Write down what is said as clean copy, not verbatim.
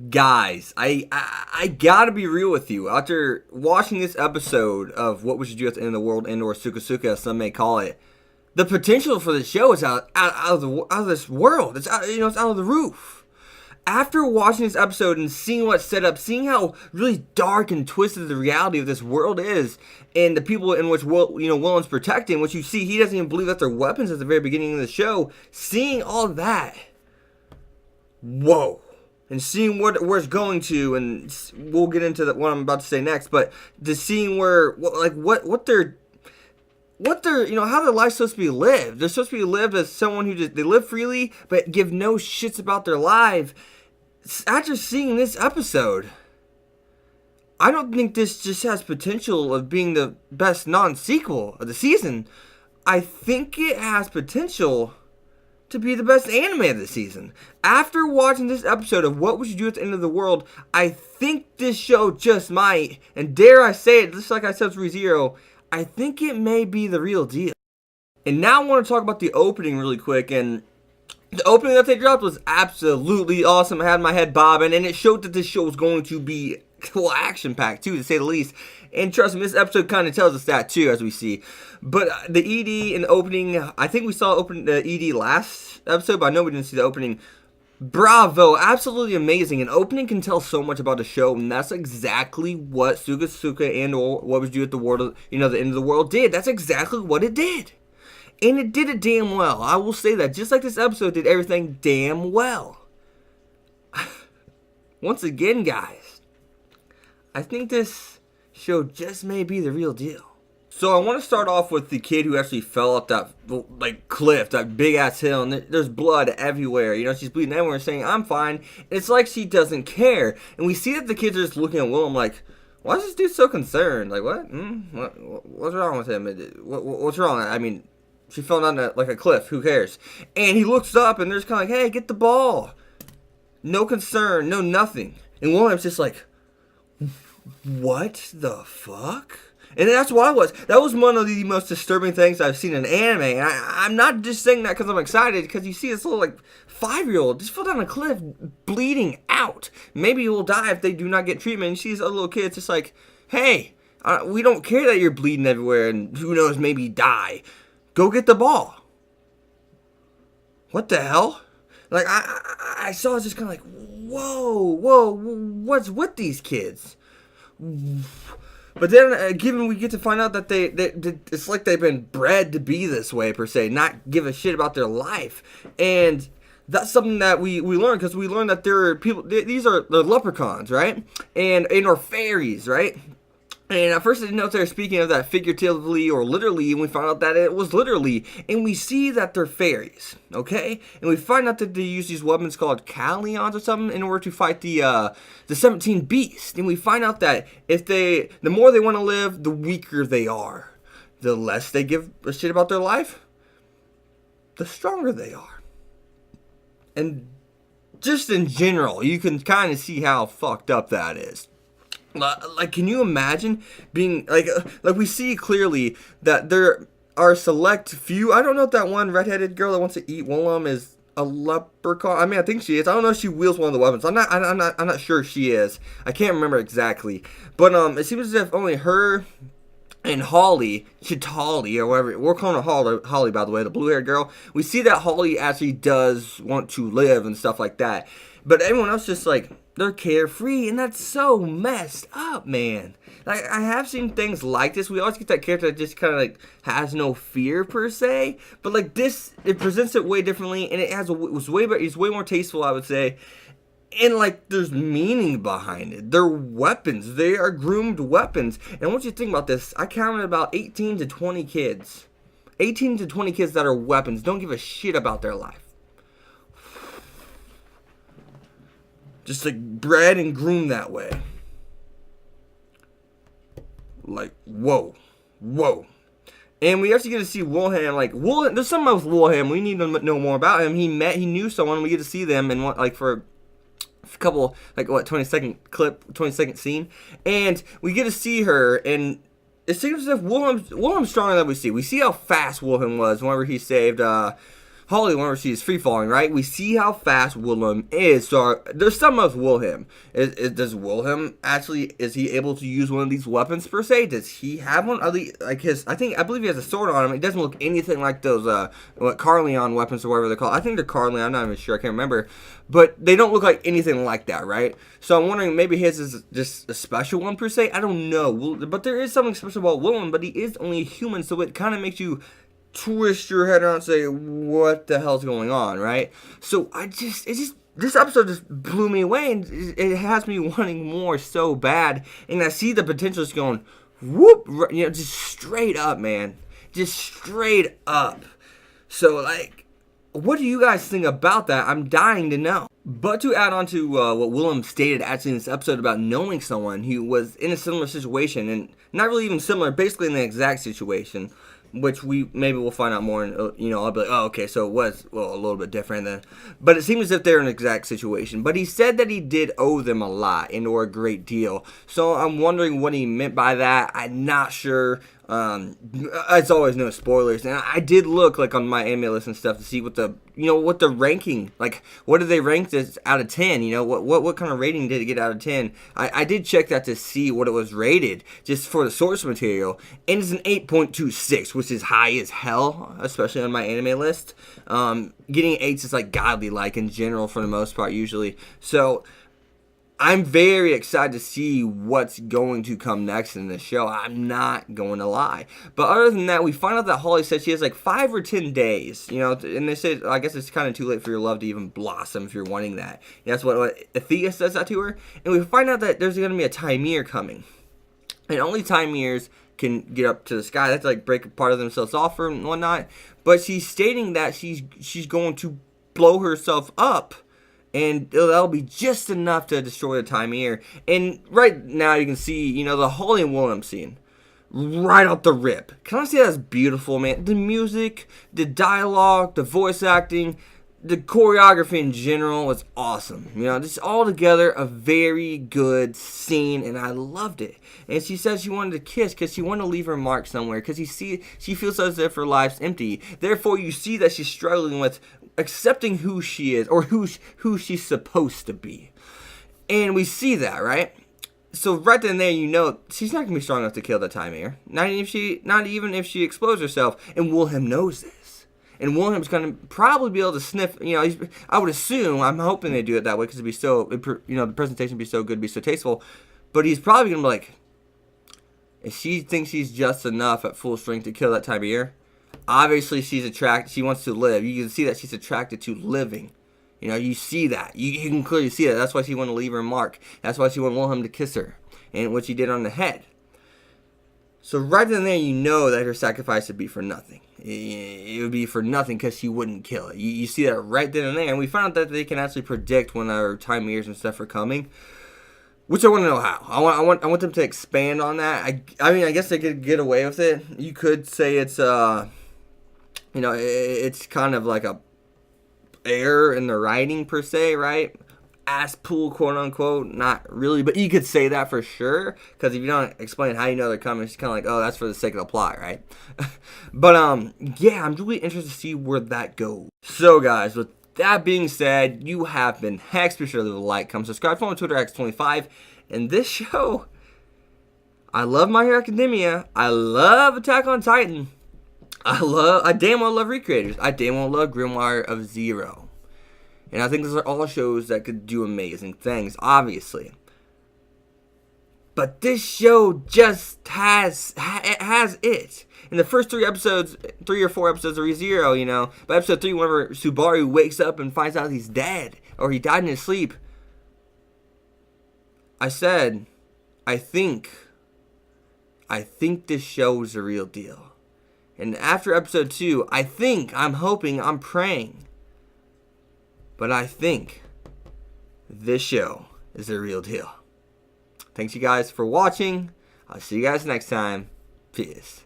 Guys, I gotta be real with you. After watching this episode of What Would You Do at the End of the World, and or Suka Suka, as some may call it, the potential for the show is out of this world. It's out, it's out of the roof. After watching this episode and seeing what's set up, seeing how really dark and twisted the reality of this world is, and the people in which Willem's protecting, which you see he doesn't even believe that they're weapons at the very beginning of the show. Seeing all that, whoa. And seeing where it's going to, and we'll get into what I'm about to say next, but the seeing what they're how their life's supposed to be lived. They're supposed to be lived as someone who they live freely but give no shits about their life. After seeing this episode, I don't think this just has potential of being the best non-sequel of the season. I think it has potential to be the best anime of the season. After watching this episode of What Would You Do at the End of the World, I think this show just might, and dare I say it, just like I said with ReZero, I think it may be the real deal. And now I want to talk about the opening really quick, and the opening that they dropped was absolutely awesome. I had my head bobbing, and it showed that this show was going to be action-packed too, to say the least. And trust me, this episode kind of tells us that too, as we see. But the ED in the opening, I think we saw the ED last episode, but I know we didn't see the opening. Bravo, absolutely amazing. An opening can tell so much about the show, and that's exactly what Suka Suka and or What Would You Do at the World, the End of the World did. That's exactly what it did. And it did it damn well. I will say that. Just like this episode did everything damn well. Once again, guys, I think this show just may be the real deal. So I want to start off with the kid who actually fell up that cliff, that big ass hill, and there's blood everywhere. She's bleeding everywhere, saying, "I'm fine." And it's like she doesn't care. And we see that the kids are just looking at Willem like, "Why is this dude so concerned? Like, what? What's wrong with him? What's wrong? I mean, she fell down a cliff. Who cares?" And he looks up, and they're just kind of like, "Hey, get the ball." No concern, no nothing. And Willem's just like, "What the fuck?" And that's what I was. That was one of the most disturbing things I've seen in anime. And I'm not just saying that because I'm excited, because you see this little 5-year-old just fell down a cliff bleeding out. Maybe he will die if they do not get treatment. And you see this other little kid, it's just like, "Hey, we don't care that you're bleeding everywhere and who knows, maybe die. Go get the ball." What the hell? I saw it just kind of like, whoa, what's with these kids? But then, given we get to find out that they it's like they've been bred to be this way, per se, not give a shit about their life. And that's something that we learned, because we learned that there are people, these are the leprechauns, right? And or fairies, right? And at first I didn't know if they were speaking of that figuratively or literally, and we found out that it was literally. And we see that they're fairies, okay? And we find out that they use these weapons called Callions or something in order to fight the 17 beasts. And we find out that the more they want to live, the weaker they are. The less they give a shit about their life, the stronger they are. And just in general, you can kind of see how fucked up that is. Can you imagine being like we see clearly that there are a select few. I don't know if that one redheaded girl that wants to eat Willem is a leprechaun. I mean, I think she is. I don't know if she wields one of the weapons. I'm not sure if she is. I can't remember exactly. But it seems as if only her and Holly, Chitali or whatever, we're calling her Holly, by the way, the blue-haired girl. We see that Holly actually does want to live and stuff like that. But everyone else just they're carefree, and that's so messed up, man. I have seen things like this. We always get that character that just kind of has no fear per se, but this, it presents it way differently, and it's way more tasteful, I would say. And there's meaning behind it. They're weapons. They are groomed weapons. And I want you to think about this. I counted about 18 to 20 kids. 18 to 20 kids that are weapons. Don't give a shit about their life. Just bred and groomed that way. Whoa. And we actually get to see Wilhelm. There's something with Wilhelm. We need to know more about him. He knew someone. We get to see them in for a couple, 20-second clip, 20-second scene. And we get to see her, and it seems as if Wilhelm's stronger than we see. We see how fast Wilhelm was whenever he saved Holly, whenever she's free falling, right? We see how fast Willem is. So there's some of Wilhelm. Does Wilhelm actually, is he able to use one of these weapons per se? Does he have one? I believe he has a sword on him. It doesn't look anything like those Carleon weapons or whatever they're called. I think they're Carleon. I'm not even sure. I can't remember. But they don't look like anything like that, right? So I'm wondering, maybe his is just a special one per se. I don't know. But there is something special about Willem, but he is only a human, so it kind of makes you twist your head around and say, what the hell's going on, right? So this episode just blew me away, and it has me wanting more so bad. And I see the potential just going, whoop, just straight up, man. Just straight up. So, like, what do you guys think about that? I'm dying to know. But to add on to what Willem stated actually in this episode about knowing someone who was in a similar situation, and not really even similar, basically in the exact situation, which maybe we'll find out more, and I'll be like, oh, okay, so it was, well, a little bit different then. But it seems as if they're in an exact situation. But he said that he did owe them a lot, or a great deal. So I'm wondering what he meant by that. I'm not sure. As always, no spoilers. And I did look like on my anime list and stuff to see what the ranking, like, what did they rank this out of 10? What kind of rating did it get out of 10? I did check that to see what it was rated just for the source material, and it's an 8.26, which is high as hell, especially on my anime list. Getting 8s is like godly like in general for the most part usually. So I'm very excited to see what's going to come next in this show. I'm not going to lie. But other than that, we find out that Holly said she has like 5 or 10 days, and they said, I guess it's kind of too late for your love to even blossom if you're wanting that. And that's what Athea says that to her. And we find out that there's going to be a Timir coming. And only Timirs can get up to the sky. They have to like break a part of themselves off and whatnot. But she's stating that she's going to blow herself up, and that'll be just enough to destroy the Timir. And right now you can see, the Holly and Willem scene. Right out the rip. Can I say that's beautiful, man? The music, the dialogue, the voice acting, the choreography in general was awesome. Just all together a very good scene, and I loved it. And she said she wanted to kiss because she wanted to leave her mark somewhere, because she feels as if her life's empty. Therefore, you see that she's struggling with accepting who she is, or who she's supposed to be. And we see that, right? So right then and there, she's not going to be strong enough to kill the Timir. Not even if she explodes herself. And Wilhelm knows this. And Wilhelm's going to probably be able to sniff, I would assume, I'm hoping they do it that way, because it'd be so, the presentation would be so good, be so tasteful. But he's probably going to be like, if she thinks she's just enough at full strength to kill that Timir, obviously she wants to live. You can see that she's attracted to living. You see that. You can clearly see that. That's why she wanted to leave her mark. That's why she wanted Wilhelm to kiss her. And what she did on the head. So right then and there, that her sacrifice would be for nothing. It would be for nothing because she wouldn't kill it. You see that right then and there. And we found out that they can actually predict when our Timirs and stuff are coming. Which I want to know how. I want them to expand on that. I mean, I guess they could get away with it. You could say it's it's kind of like a error in the writing per se, right? Ass pool, quote unquote. Not really, but you could say that for sure. Because if you don't explain how you know they're coming, it's kind of like, oh, that's for the sake of the plot, right? But yeah, I'm really interested to see where that goes. So guys, with that being said, you have been Hex. Be sure to leave a like, comment, subscribe, follow me on Twitter, X25. And this show, I love My Hero Academia. I love Attack on Titan. I damn well love Recreators. I damn well love Grimoire of Zero. And I think those are all shows that could do amazing things, obviously. But this show just has it. In the first 3 or 4 episodes of ReZero, by episode 3, whenever Subaru wakes up and finds out he's dead, or he died in his sleep, I said, I think this show is the real deal. And after episode 2, I'm hoping, I'm praying, but I think this show is the real deal. Thanks you guys for watching. I'll see you guys next time. Peace.